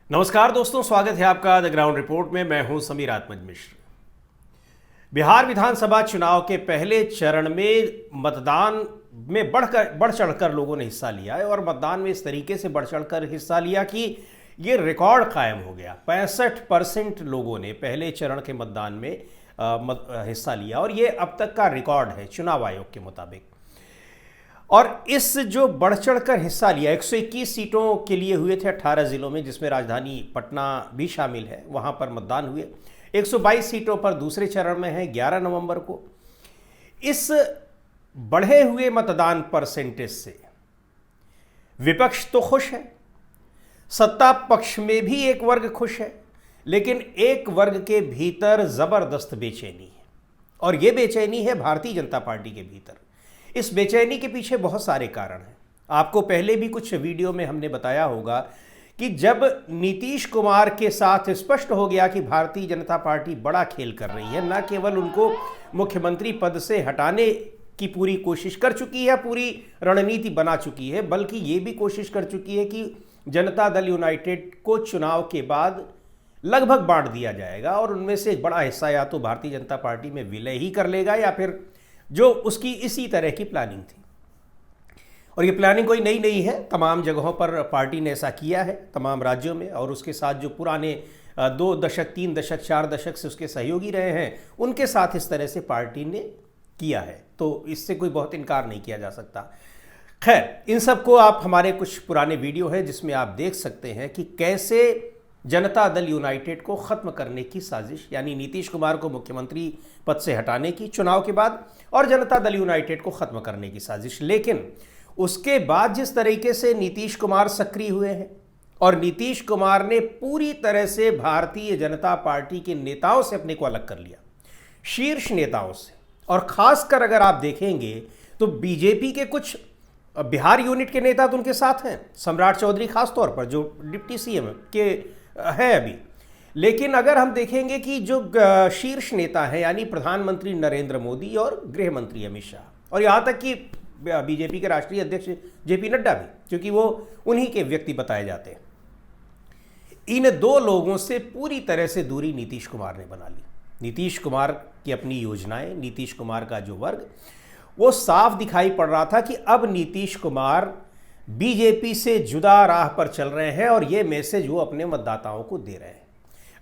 नमस्कार दोस्तों, स्वागत है आपका द ग्राउंड रिपोर्ट में। मैं हूं समीर आत्मज मिश्र। बिहार विधानसभा चुनाव के पहले चरण में मतदान में बढ़ चढ़कर लोगों ने हिस्सा लिया है और मतदान में इस तरीके से बढ़ चढ़कर हिस्सा लिया कि ये रिकॉर्ड कायम हो गया। 65% लोगों ने पहले चरण के मतदान में हिस्सा लिया और ये अब तक का रिकॉर्ड है चुनाव आयोग के मुताबिक। और इस जो बढ़ चढ़कर हिस्सा लिया 121 सीटों के लिए हुए थे 18 जिलों में, जिसमें राजधानी पटना भी शामिल है, वहां पर मतदान हुए। 122 सीटों पर दूसरे चरण में है 11 नवंबर को। इस बढ़े हुए मतदान परसेंटेज से विपक्ष तो खुश है, सत्ता पक्ष में भी एक वर्ग खुश है, लेकिन एक वर्ग के भीतर जबरदस्त बेचैनी है और यह बेचैनी है भारतीय जनता पार्टी के भीतर। इस बेचैनी के पीछे बहुत सारे कारण हैं। आपको पहले भी कुछ वीडियो में हमने बताया होगा कि जब नीतीश कुमार के साथ स्पष्ट हो गया कि भारतीय जनता पार्टी बड़ा खेल कर रही है, न केवल उनको मुख्यमंत्री पद से हटाने की पूरी कोशिश कर चुकी है, पूरी रणनीति बना चुकी है, बल्कि ये भी कोशिश कर चुकी है कि जनता दल यूनाइटेड को चुनाव के बाद लगभग बांट दिया जाएगा और उनमें से बड़ा हिस्सा या तो भारतीय जनता पार्टी में विलय ही कर लेगा या फिर जो उसकी इसी तरह की प्लानिंग थी। और ये प्लानिंग कोई नई नहीं है, तमाम जगहों पर पार्टी ने ऐसा किया है, तमाम राज्यों में, और उसके साथ जो पुराने 2 दशक 3 दशक 4 दशक से उसके सहयोगी रहे हैं, उनके साथ इस तरह से पार्टी ने किया है, तो इससे कोई बहुत इनकार नहीं किया जा सकता। खैर, इन सबको आप हमारे कुछ पुराने वीडियो हैं जिसमें आप देख सकते हैं कि कैसे जनता दल यूनाइटेड को खत्म करने की साजिश, यानी नीतीश कुमार को मुख्यमंत्री पद से हटाने की चुनाव के बाद और जनता दल यूनाइटेड को खत्म करने की साजिश। लेकिन उसके बाद जिस तरीके से नीतीश कुमार सक्रिय हुए हैं और नीतीश कुमार ने पूरी तरह से भारतीय जनता पार्टी के नेताओं से अपने को अलग कर लिया, शीर्ष नेताओं से। और खासकर अगर आप देखेंगे तो बीजेपी के कुछ बिहार यूनिट के नेता तो उनके साथ हैं, सम्राट चौधरी खासतौर पर, जो डिप्टी सीएम के है अभी। लेकिन अगर हम देखेंगे कि जो शीर्ष नेता हैं, यानी प्रधानमंत्री नरेंद्र मोदी और गृह मंत्री अमित शाह, और यहाँ तक कि बीजेपी के राष्ट्रीय अध्यक्ष जेपी नड्डा भी, क्योंकि वो उन्हीं के व्यक्ति बताए जाते हैं, इन 2 लोगों से पूरी तरह से दूरी नीतीश कुमार ने बना ली। नीतीश कुमार की अपनी योजनाएं, नीतीश कुमार का जो वर्ग, वो साफ दिखाई पड़ रहा था कि अब नीतीश कुमार बीजेपी से जुदा राह पर चल रहे हैं और ये मैसेज वो अपने मतदाताओं को दे रहे हैं।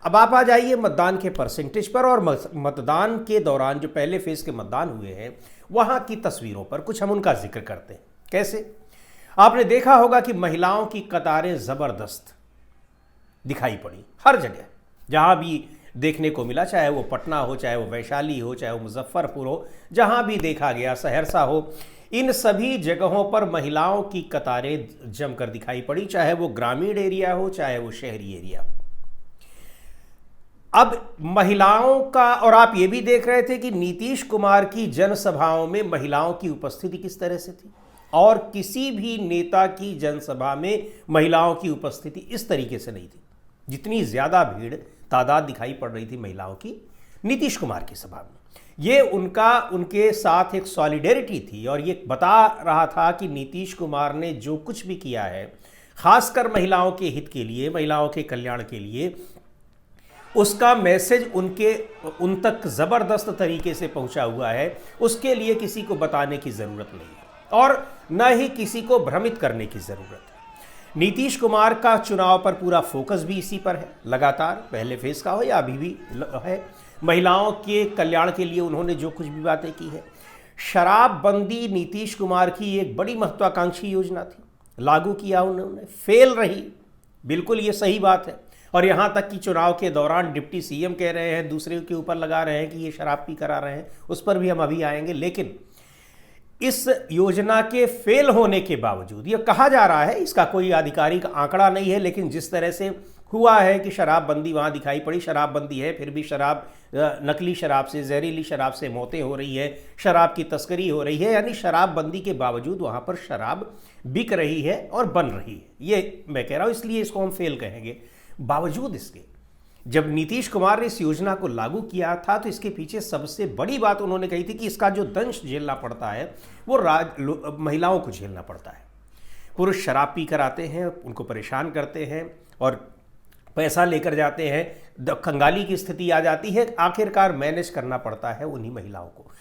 अब आप आ जाइए मतदान के परसेंटेज पर और मतदान के दौरान जो पहले फेज के मतदान हुए हैं वहां की तस्वीरों पर कुछ हम उनका जिक्र करते हैं। कैसे? आपने देखा होगा कि महिलाओं की कतारें जबरदस्त दिखाई पड़ी हर जगह, जहां भी देखने को मिला, चाहे वो पटना हो, चाहे वो वैशाली हो, चाहे वो मुजफ्फरपुर हो, जहां भी देखा गया, सहरसा हो, इन सभी जगहों पर महिलाओं की कतारें जमकर दिखाई पड़ी, चाहे वो ग्रामीण एरिया हो, चाहे वो शहरी एरिया हो। अब महिलाओं का, और आप ये भी देख रहे थे कि नीतीश कुमार की जनसभाओं में महिलाओं की उपस्थिति किस तरह से थी, और किसी भी नेता की जनसभा में महिलाओं की उपस्थिति इस तरीके से नहीं थी। जितनी ज्यादा भीड़, तादाद दिखाई पड़ रही थी महिलाओं की नीतीश कुमार की सभा में, ये उनके साथ एक सॉलिडेरिटी थी और ये बता रहा था कि नीतीश कुमार ने जो कुछ भी किया है, खासकर महिलाओं के हित के लिए, महिलाओं के कल्याण के लिए, उसका मैसेज उन तक जबरदस्त तरीके से पहुंचा हुआ है। उसके लिए किसी को बताने की जरूरत नहीं है और न ही किसी को भ्रमित करने की जरूरत है। नीतीश कुमार का चुनाव पर पूरा फोकस भी इसी पर है, लगातार, पहले फेज का हो या अभी भी है। महिलाओं के कल्याण के लिए उन्होंने जो कुछ भी बातें की है। शराबबंदी नीतीश कुमार की एक बड़ी महत्वाकांक्षी योजना थी, लागू किया उन्होंने, फेल रही, बिल्कुल ये सही बात है। और यहाँ तक कि चुनाव के दौरान डिप्टी सीएम कह रहे हैं, दूसरे के ऊपर लगा रहे हैं कि ये शराब पी करा रहे हैं, उस पर भी हम अभी आएंगे। लेकिन इस योजना के फेल होने के बावजूद, ये कहा जा रहा है, इसका कोई आधिकारिक आंकड़ा नहीं है, लेकिन जिस तरह से हुआ है कि शराबबंदी वहाँ दिखाई पड़ी, शराबबंदी है, फिर भी शराब, नकली शराब से, जहरीली शराब से मौतें हो रही है, शराब की तस्करी हो रही है, यानी शराबबंदी के बावजूद वहाँ पर शराब बिक रही है और बन रही है। ये मैं कह रहा हूँ, इसलिए इसको हम फेल कहेंगे। बावजूद इसके, जब नीतीश कुमार ने इस योजना को लागू किया था तो इसके पीछे सबसे बड़ी बात उन्होंने कही थी कि इसका जो दंश झेलना पड़ता है वो महिलाओं को झेलना पड़ता है। पुरुष शराब पी कर आते हैं, उनको परेशान करते हैं और पैसा लेकर जाते हैं, कंगाली की स्थिति आ जाती है, आखिरकार मैनेज करना पड़ता है उन्हीं महिलाओं को।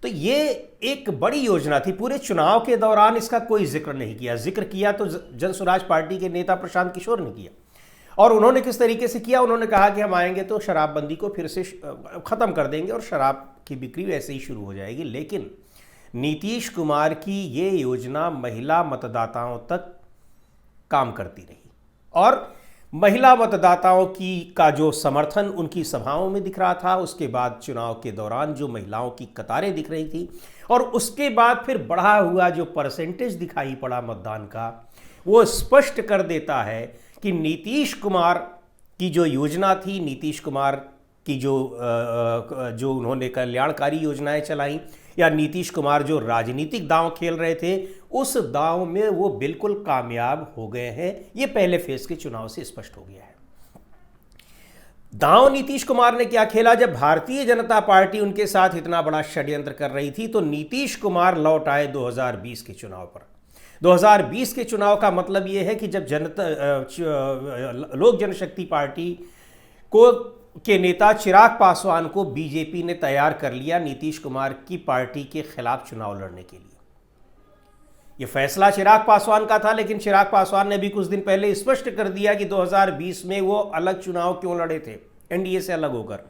तो ये एक बड़ी योजना थी। पूरे चुनाव के दौरान इसका कोई जिक्र नहीं किया, जिक्र किया तो जन स्वराज पार्टी के नेता प्रशांत किशोर ने किया। और उन्होंने किस तरीके से किया, उन्होंने कहा कि हम आएंगे तो शराबबंदी को फिर से ख़त्म कर देंगे और शराब की बिक्री वैसे ही शुरू हो जाएगी। लेकिन नीतीश कुमार की ये योजना महिला मतदाताओं तक काम करती रही और महिला मतदाताओं का जो समर्थन उनकी सभाओं में दिख रहा था, उसके बाद चुनाव के दौरान जो महिलाओं की कतारें दिख रही थी, और उसके बाद फिर बढ़ा हुआ जो परसेंटेज दिखाई पड़ा मतदान का, वो स्पष्ट कर देता है कि नीतीश कुमार की जो योजना थी, नीतीश कुमार की जो उन्होंने कल्याणकारी योजनाएं चलाई, या नीतीश कुमार जो राजनीतिक दांव खेल रहे थे, उस दांव में वो बिल्कुल कामयाब हो गए हैं। ये पहले फेज के चुनाव से स्पष्ट हो गया है। दांव नीतीश कुमार ने क्या खेला, जब भारतीय जनता पार्टी उनके साथ इतना बड़ा षड्यंत्र कर रही थी, तो नीतीश कुमार लौट आए 2020 के चुनाव पर। 2020 के चुनाव का मतलब यह है कि जब लोक जनशक्ति पार्टी के नेता चिराग पासवान को बीजेपी ने तैयार कर लिया नीतीश कुमार की पार्टी के खिलाफ चुनाव लड़ने के लिए। यह फैसला चिराग पासवान का था, लेकिन चिराग पासवान ने भी कुछ दिन पहले स्पष्ट कर दिया कि 2020 में वो अलग चुनाव क्यों लड़े थे, एनडीए से अलग होकर।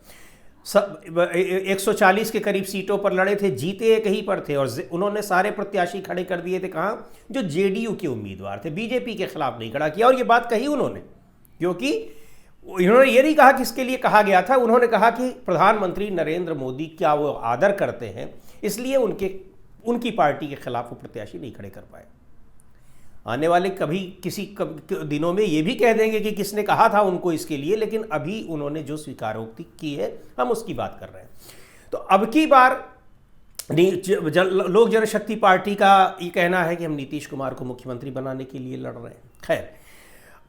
140 के करीब सीटों पर लड़े थे, जीते एक ही पर थे, और उन्होंने सारे प्रत्याशी खड़े कर दिए थे कहाँ, जो जेडीयू के उम्मीदवार थे, बीजेपी के खिलाफ नहीं खड़ा किया। और ये बात कही उन्होंने, क्योंकि इन्होंने ये नहीं कहा किसके लिए कहा गया था, उन्होंने कहा कि प्रधानमंत्री नरेंद्र मोदी क्या वो आदर करते हैं, इसलिए उनकी पार्टी के खिलाफ वो प्रत्याशी नहीं खड़े कर पाए। आने वाले किसी दिनों में ये भी कह देंगे कि किसने कहा था उनको इसके लिए, लेकिन अभी उन्होंने जो स्वीकारोक्ति की है हम उसकी बात कर रहे हैं। तो अब की बार लोक जनशक्ति पार्टी का ये कहना है कि हम नीतीश कुमार को मुख्यमंत्री बनाने के लिए लड़ रहे हैं। खैर,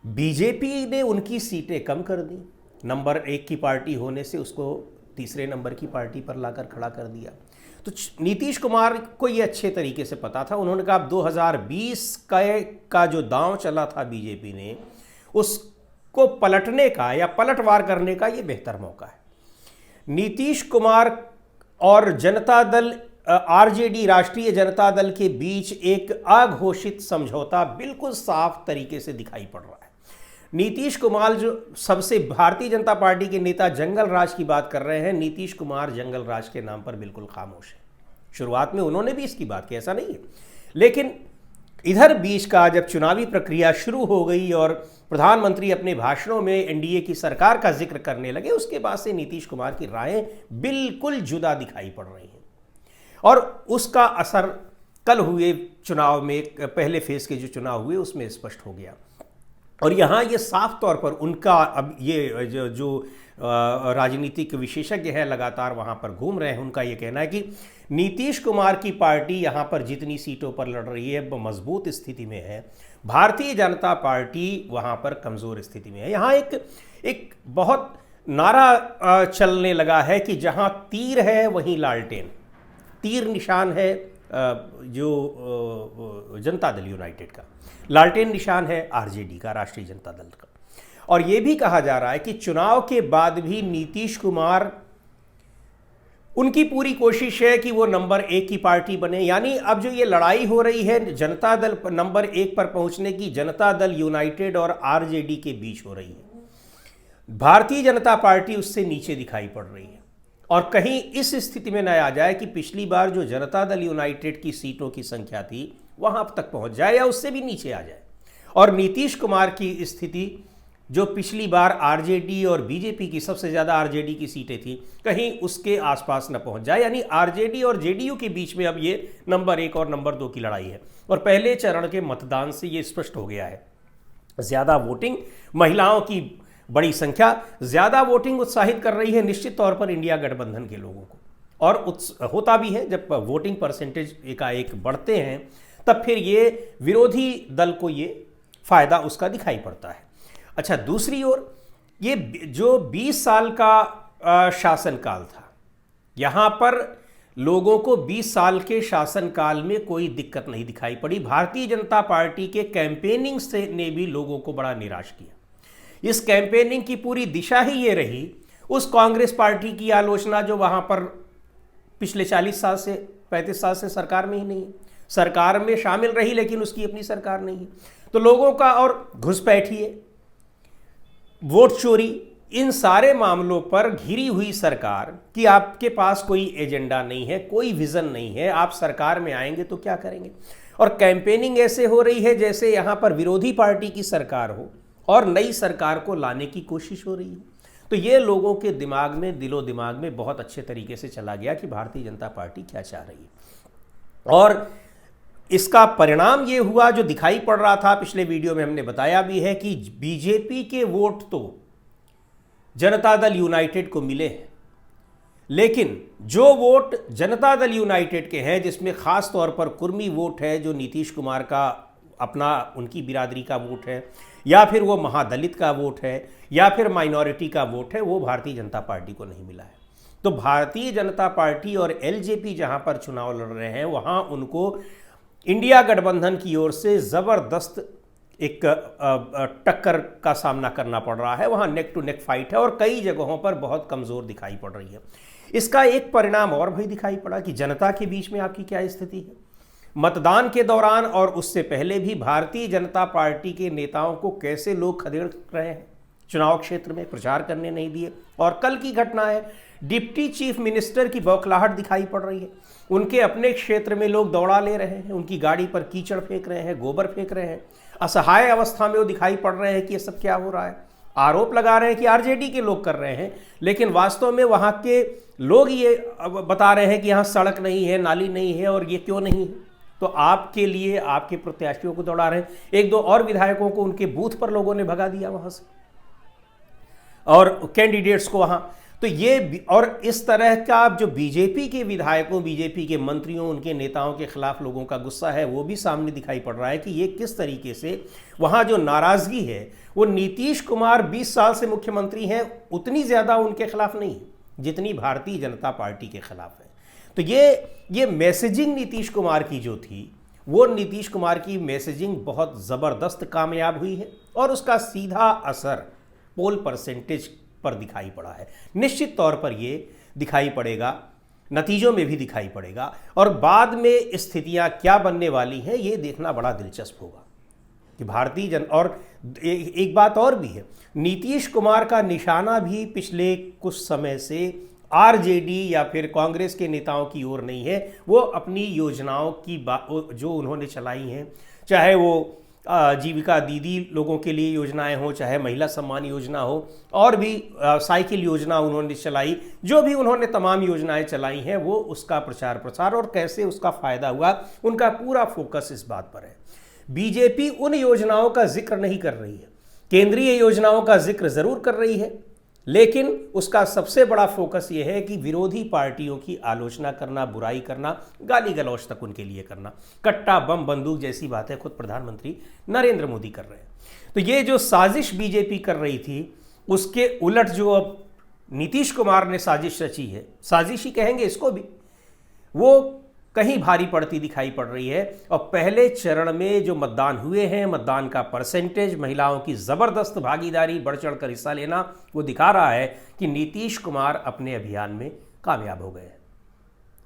बीजेपी ने उनकी सीटें कम कर दी, नंबर 1 की पार्टी होने से उसको तीसरे नंबर की पार्टी पर लाकर खड़ा कर दिया। तो नीतीश कुमार को ये अच्छे तरीके से पता था। उन्होंने कहा 2020 का जो दांव चला था बीजेपी ने, उसको पलटने का या पलटवार करने का ये बेहतर मौका है। नीतीश कुमार और जनता दल, आरजेडी, राष्ट्रीय जनता दल के बीच एक अघोषित समझौता बिल्कुल साफ तरीके से दिखाई पड़ रहा है। नीतीश कुमार जो सबसे भारतीय जनता पार्टी के नेता जंगल राज की बात कर रहे हैं, नीतीश कुमार जंगल राज के नाम पर बिल्कुल खामोश है। शुरुआत में उन्होंने भी इसकी बात की, ऐसा नहीं है, लेकिन इधर बीच का जब चुनावी प्रक्रिया शुरू हो गई और प्रधानमंत्री अपने भाषणों में एनडीए की सरकार का जिक्र करने लगे, उसके बाद से नीतीश कुमार की राहें बिल्कुल जुदा दिखाई पड़ रही हैं। और उसका असर कल हुए चुनाव में, पहले फेज के जो चुनाव हुए उसमें स्पष्ट हो गया। और यहाँ ये साफ तौर पर उनका, अब ये जो राजनीतिक विशेषज्ञ हैं लगातार वहाँ पर घूम रहे हैं, उनका ये कहना है कि नीतीश कुमार की पार्टी यहाँ पर जितनी सीटों पर लड़ रही है वो मजबूत स्थिति में है, भारतीय जनता पार्टी वहाँ पर कमज़ोर स्थिति में है। यहाँ एक बहुत नारा चलने लगा है कि जहाँ तीर है वहीं लालटेन। तीर निशान है जो जनता दल यूनाइटेड का, लालटेन निशान है आरजेडी का, राष्ट्रीय जनता दल का। और यह भी कहा जा रहा है कि चुनाव के बाद भी नीतीश कुमार, उनकी पूरी कोशिश है कि वो नंबर 1 की पार्टी बने। यानी अब जो ये लड़ाई हो रही है जनता दल नंबर 1 पर पहुंचने की, जनता दल यूनाइटेड और आरजेडी के बीच हो रही है। भारतीय जनता पार्टी उससे नीचे दिखाई पड़ रही है, और कहीं इस स्थिति में न आ जाए कि पिछली बार जो जनता दल यूनाइटेड की सीटों की संख्या थी वहां तक पहुंच जाए या उससे भी नीचे आ जाए, और नीतीश कुमार की स्थिति जो पिछली बार आरजेडी और बीजेपी की, सबसे ज़्यादा आरजेडी की सीटें थी, कहीं उसके आसपास न पहुंच जाए। यानी आरजेडी और जेडीयू के बीच में अब ये नंबर 1 और नंबर 2 की लड़ाई है। और पहले चरण के मतदान से ये स्पष्ट हो गया है। ज़्यादा वोटिंग, महिलाओं की बड़ी संख्या ज़्यादा वोटिंग उत्साहित कर रही है निश्चित तौर पर इंडिया गठबंधन के लोगों को, और होता भी है। जब वोटिंग परसेंटेज एकाएक बढ़ते हैं तब फिर ये विरोधी दल को ये फायदा उसका दिखाई पड़ता है। अच्छा, दूसरी ओर ये जो 20 साल का शासनकाल था, यहाँ पर लोगों को 20 साल के शासनकाल में कोई दिक्कत नहीं दिखाई पड़ी। भारतीय जनता पार्टी के कैंपेनिंग से ने भी लोगों को बड़ा निराश किया। इस कैंपेनिंग की पूरी दिशा ही ये रही उस कांग्रेस पार्टी की आलोचना जो वहां पर पिछले 40 साल से 35 साल से सरकार में ही नहीं है, सरकार में शामिल रही लेकिन उसकी अपनी सरकार नहीं है। तो लोगों का और घुसपैठिए, वोट चोरी, इन सारे मामलों पर घिरी हुई सरकार कि आपके पास कोई एजेंडा नहीं है, कोई विजन नहीं है, आप सरकार में आएंगे तो क्या करेंगे। और कैंपेनिंग ऐसे हो रही है जैसे यहां पर विरोधी पार्टी की सरकार हो और नई सरकार को लाने की कोशिश हो रही है। तो ये लोगों के दिमाग में, दिलो दिमाग में बहुत अच्छे तरीके से चला गया कि भारतीय जनता पार्टी क्या चाह रही है। और इसका परिणाम ये हुआ जो दिखाई पड़ रहा था, पिछले वीडियो में हमने बताया भी है कि बीजेपी के वोट तो जनता दल यूनाइटेड को मिले हैं, लेकिन जो वोट जनता दल यूनाइटेड के हैं, जिसमें खास तौर पर कुर्मी वोट है, जो नीतीश कुमार का अपना उनकी बिरादरी का वोट है, या फिर वो महादलित का वोट है, या फिर माइनॉरिटी का वोट है, वो भारतीय जनता पार्टी को नहीं मिला है। तो भारतीय जनता पार्टी और एलजेपी जहां पर चुनाव लड़ रहे हैं, वहां उनको इंडिया गठबंधन की ओर से ज़बरदस्त एक टक्कर का सामना करना पड़ रहा है। वहां नेक टू नेक फाइट है और कई जगहों पर बहुत कमज़ोर दिखाई पड़ रही है। इसका एक परिणाम और भी दिखाई पड़ा कि जनता के बीच में आपकी क्या स्थिति है। मतदान के दौरान और उससे पहले भी भारतीय जनता पार्टी के नेताओं को कैसे लोग खदेड़ रहे हैं, चुनाव क्षेत्र में प्रचार करने नहीं दिए। और कल की घटना है, डिप्टी चीफ मिनिस्टर की बौखलाहट दिखाई पड़ रही है। उनके अपने क्षेत्र में लोग दौड़ा ले रहे हैं, उनकी गाड़ी पर कीचड़ फेंक रहे हैं, गोबर फेंक रहे हैं, असहाय अवस्था में वो दिखाई पड़ रहे हैं कि ये सब क्या हो रहा है। आरोप लगा रहे हैं कि आरजेडी के लोग कर रहे हैं, लेकिन वास्तव में वहाँ के लोग ये बता रहे हैं कि यहाँ सड़क नहीं है, नाली नहीं है, और ये क्यों नहीं है। तो आपके लिए आपके प्रत्याशियों को दौड़ा रहे हैं। एक दो और विधायकों को उनके बूथ पर लोगों ने भगा दिया वहाँ से, और कैंडिडेट्स को वहाँ। तो ये और इस तरह का जो बीजेपी के विधायकों, बीजेपी के मंत्रियों, उनके नेताओं के खिलाफ लोगों का गुस्सा है, वो भी सामने दिखाई पड़ रहा है कि ये किस तरीके से वहाँ जो नाराज़गी है, वो नीतीश कुमार 20 साल से मुख्यमंत्री हैं उतनी ज़्यादा उनके खिलाफ नहीं है जितनी भारतीय जनता पार्टी के खिलाफ है। तो ये मैसेजिंग नीतीश कुमार की जो थी, वो नीतीश कुमार की मैसेजिंग बहुत ज़बरदस्त कामयाब हुई है और उसका सीधा असर पोल परसेंटेज पर दिखाई पड़ा है। निश्चित तौर पर ये दिखाई पड़ेगा, नतीजों में भी दिखाई पड़ेगा, और बाद में स्थितियां क्या बनने वाली हैं ये देखना बड़ा दिलचस्प होगा कि भारतीय जन। और एक बात और भी है, नीतीश कुमार का निशाना भी पिछले कुछ समय से आरजेडी या फिर कांग्रेस के नेताओं की ओर नहीं है। वो अपनी योजनाओं की जो उन्होंने चलाई हैं, चाहे वो जीविका दीदी लोगों के लिए योजनाएं हो, चाहे महिला सम्मान योजना हो, और भी साइकिल योजना उन्होंने चलाई, जो भी उन्होंने तमाम योजनाएं चलाई हैं, वो उसका प्रचार और कैसे उसका फ़ायदा हुआ, उनका पूरा फोकस इस बात पर है। बीजेपी उन योजनाओं का जिक्र नहीं कर रही है, केंद्रीय योजनाओं का जिक्र ज़रूर कर रही है, लेकिन उसका सबसे बड़ा फोकस यह है कि विरोधी पार्टियों की आलोचना करना, बुराई करना, गाली गलौज तक उनके लिए करना। कट्टा बम बंदूक जैसी बातें खुद प्रधानमंत्री नरेंद्र मोदी कर रहे हैं। तो ये जो साजिश बीजेपी कर रही थी, उसके उलट जो अब नीतीश कुमार ने साजिश रची है, साजिश ही कहेंगे इसको भी, वो कहीं भारी पड़ती दिखाई पड़ रही है। और पहले चरण में जो मतदान हुए हैं, मतदान का परसेंटेज, महिलाओं की ज़बरदस्त भागीदारी, बढ़ चढ़ कर हिस्सा लेना, वो दिखा रहा है कि नीतीश कुमार अपने अभियान में कामयाब हो गए हैं।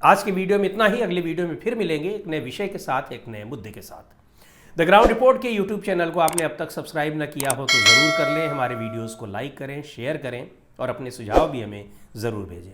आज के वीडियो में इतना ही। अगले वीडियो में फिर मिलेंगे एक नए विषय के साथ, एक नए मुद्दे के साथ। द ग्राउंड रिपोर्ट के यूट्यूब चैनल को आपने अब तक सब्सक्राइब न किया हो तो ज़रूर कर लें। हमारे वीडियोज़ को लाइक करें, शेयर करें और अपने सुझाव भी हमें ज़रूर भेजें।